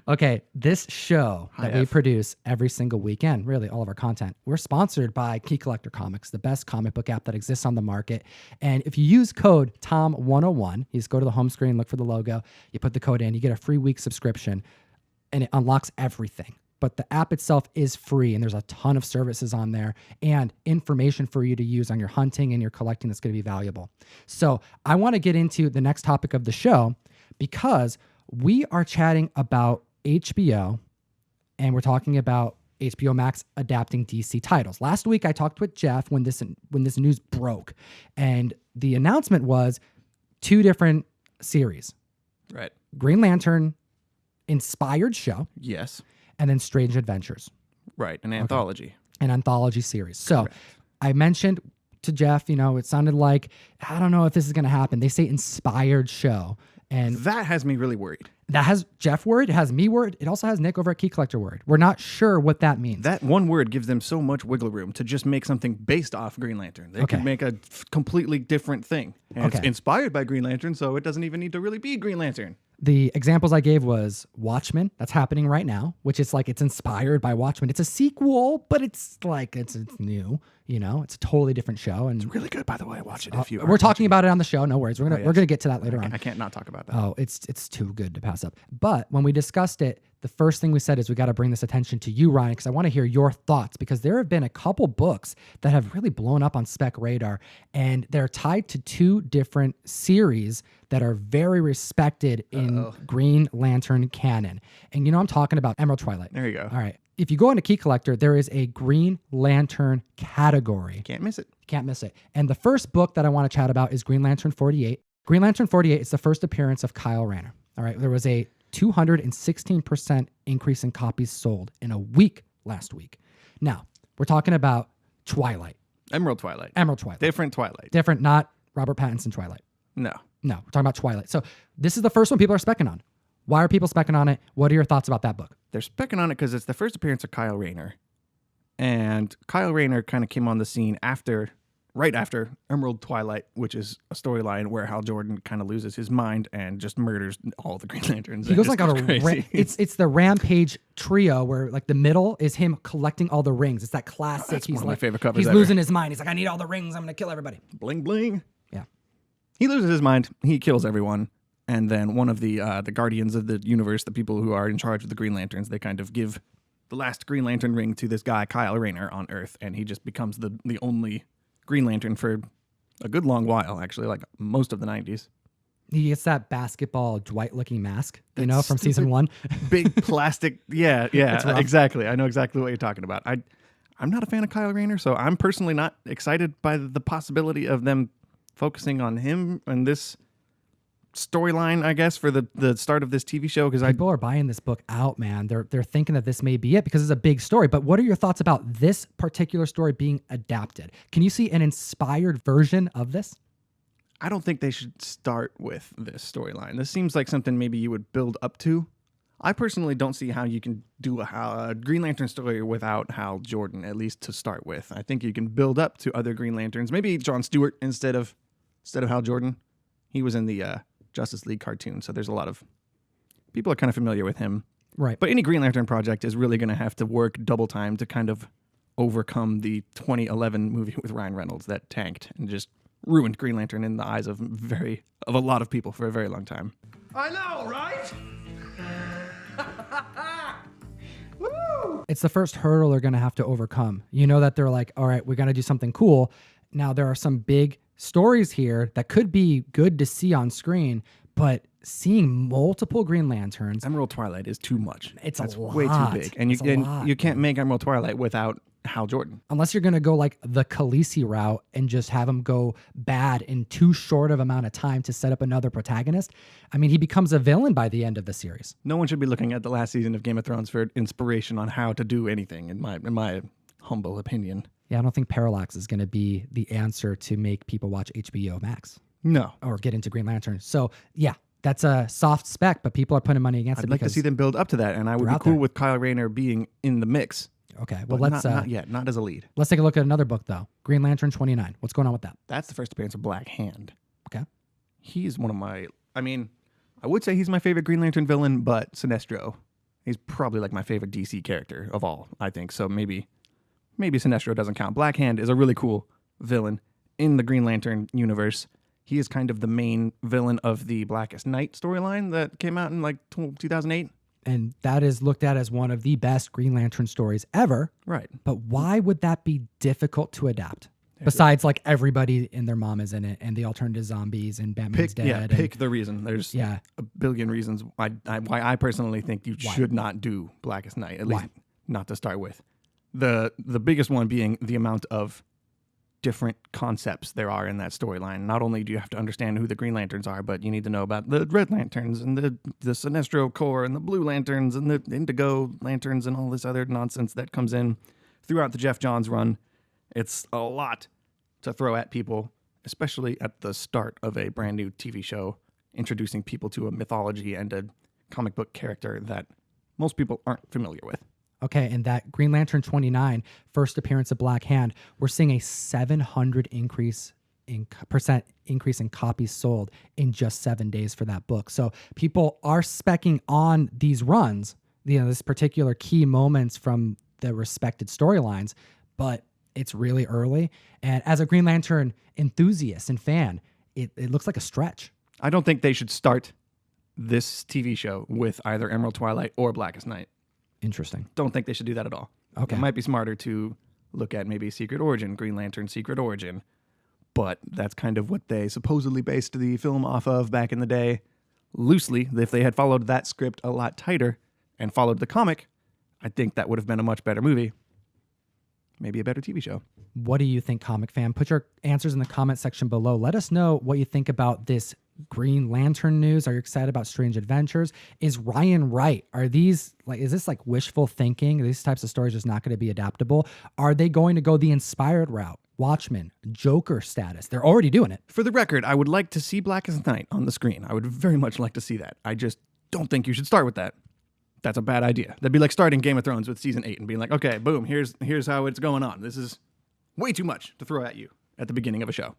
Okay, this show that we produce every single weekend, really all of our content, we're sponsored by Key Collector Comics, the best comic book app that exists on the market. And if you use code TOM101, you just go to the home screen, look for the logo, you put the code in, you get a free week subscription, and it unlocks everything. But the app itself is free, and there's a ton of services on there and information for you to use on your hunting and your collecting that's going to be valuable. So I want to get into the next topic of the show because we are chatting about HBO, and we're talking about HBO Max adapting DC titles. Last week, I talked with Jeff when this news broke, and the announcement was 2 different series. Right. Green Lantern inspired show. Yes. And then Strange Adventures. Right, an anthology. An anthology series. So Correct. I mentioned to Jeff, it sounded like, I don't know if this is going to happen. They say inspired show. And that has me really worried. That has Jeff worried. It has me worried. It also has Nick over at Key Collector worried. We're not sure what that means. That one word gives them so much wiggle room to just make something based off Green Lantern. They could make a completely different thing. And it's inspired by Green Lantern, so it doesn't even need to really be Green Lantern. The examples I gave was Watchmen. That's happening right now, which is like it's inspired by Watchmen. It's a sequel, but it's like it's new. It's a totally different show, and it's really good, by the way. Watch it if you. We're talking about it on the show. No worries. We're gonna get to that later on. I can't not talk about that. Oh, it's too good to pass up. But when we discussed it, the first thing we said is we got to bring this attention to you, Ryan, because I want to hear your thoughts, because there have been a couple books that have really blown up on Spec Radar, and they're tied to 2 different series that are very respected in Green Lantern canon. And I'm talking about Emerald Twilight. There you go. All right. If you go into Key Collector, there is a Green Lantern category. Can't miss it. Can't miss it. And the first book that I want to chat about is Green Lantern 48. Green Lantern 48 is the first appearance of Kyle Rayner. All right. There was a 216% increase in copies sold in a week last week. Now, we're talking about Twilight. Emerald Twilight. Emerald Twilight. Different Twilight. Different, not Robert Pattinson Twilight. No. No, we're talking about Twilight. So this is the first one people are specking on. Why are people specking on it? What are your thoughts about that book? They're specking on it because it's the first appearance of Kyle Rayner. And Kyle Rayner kind of came on the scene right after Emerald Twilight, which is a storyline where Hal Jordan kind of loses his mind and just murders all the Green Lanterns. He goes like on a it's the Rampage trio where like the middle is him collecting all the rings. It's that classic. That's he's one of like, my favorite covers he's ever. losing his mind. He's like, I need all the rings. I'm gonna kill everybody. Bling bling. Yeah. He loses his mind. He kills everyone. And then one of the guardians of the universe, the people who are in charge of the Green Lanterns, they kind of give the last Green Lantern ring to this guy, Kyle Rayner, on Earth. And he just becomes the only Green Lantern for a good long while, actually, like most of the 90s. He gets that basketball Dwight-looking mask, from season 1. Big plastic. Yeah, exactly. I know exactly what you're talking about. I'm not a fan of Kyle Rayner, so I'm personally not excited by the possibility of them focusing on him and this storyline, I guess, for the start of this TV show. Because people are buying this book out, man. They're thinking that this may be it because it's a big story. But what are your thoughts about this particular story being adapted? Can you see an inspired version of this? I don't think they should start with this storyline. This seems like something maybe you would build up to. I personally don't see how you can do a Green Lantern story without Hal Jordan, at least to start with. I think you can build up to other Green Lanterns. Maybe Jon Stewart instead of Hal Jordan. He was in the Justice League cartoon, so there's a lot of people are kind of familiar with him. Right. But any Green Lantern project is really going to have to work double time to kind of overcome the 2011 movie with Ryan Reynolds that tanked and just ruined Green Lantern in the eyes of a lot of people for a very long time. I know, right? Woo! It's the first hurdle they're going to have to overcome. That they're like, all right, we got to do something cool. Now, there are some big stories here that could be good to see on screen, but seeing multiple Green Lanterns... Emerald Twilight is too much. That's way too big. And you can't make Emerald Twilight without Hal Jordan. Unless you're going to go like the Khaleesi route and just have him go bad in too short of amount of time to set up another protagonist. I mean, he becomes a villain by the end of the series. No one should be looking at the last season of Game of Thrones for inspiration on how to do anything, in my humble opinion. Yeah, I don't think Parallax is going to be the answer to make people watch HBO Max. No. Or get into Green Lantern. So, yeah, that's a soft spec, but people are putting money against it. I'd like to see them build up to that, and I would be cool with Kyle Rayner being in the mix. Okay, well, let's... Not yet, not as a lead. Let's take a look at another book, though. Green Lantern 29. What's going on with that? That's the first appearance of Black Hand. Okay. He's one of my... I would say he's my favorite Green Lantern villain, but Sinestro He's probably like my favorite DC character of all, I think. So maybe Sinestro doesn't count. Black Hand is a really cool villain in the Green Lantern universe. He is kind of the main villain of the Blackest Night storyline that came out in like 2008. And that is looked at as one of the best Green Lantern stories ever. Right. But why would that be difficult to adapt? Besides, like, everybody and their mom is in it, and they all turn to zombies, and Batman's dead. Yeah, pick the reason. There's a billion reasons why I personally think you should not do Blackest Night, at least not to start with. The biggest one being the amount of different concepts there are in that storyline. Not only do you have to understand who the Green Lanterns are, but you need to know about the Red Lanterns and the Sinestro Corps and the Blue Lanterns and the Indigo Lanterns and all this other nonsense that comes in throughout the Jeff Johns run. It's a lot to throw at people, especially at the start of a brand new TV show, introducing people to a mythology and a comic book character that most people aren't familiar with. Okay, and that Green Lantern 29, first appearance of Black Hand, we're seeing a 700% increase in copies sold in just 7 days for that book. So people are speccing on these runs, this particular key moments from the respected storylines, but it's really early. And as a Green Lantern enthusiast and fan, it looks like a stretch. I don't think they should start this TV show with either Emerald Twilight or Blackest Night. Interesting. Don't think they should do that at all. Okay. It might be smarter to look at maybe Secret Origin, Green Lantern Secret Origin. But that's kind of what they supposedly based the film off of back in the day. Loosely, if they had followed that script a lot tighter and followed the comic, I think that would have been a much better movie. Maybe a better TV show. What do you think, comic fan? Put your answers in the comment section below. Let us know what you think about this Green Lantern news. Are you excited about Strange Adventures? Is Ryan right? Is this like wishful thinking? Are these types of stories just not going to be adaptable? Are they going to go the inspired route? Watchmen, Joker status. They're already doing it. For the record, I would like to see Blackest Night on the screen. I would very much like to see that. I just don't think you should start with that. That's a bad idea. That'd be like starting Game of Thrones with season 8 and being like, okay, boom, here's how it's going on. This is way too much to throw at you at the beginning of a show.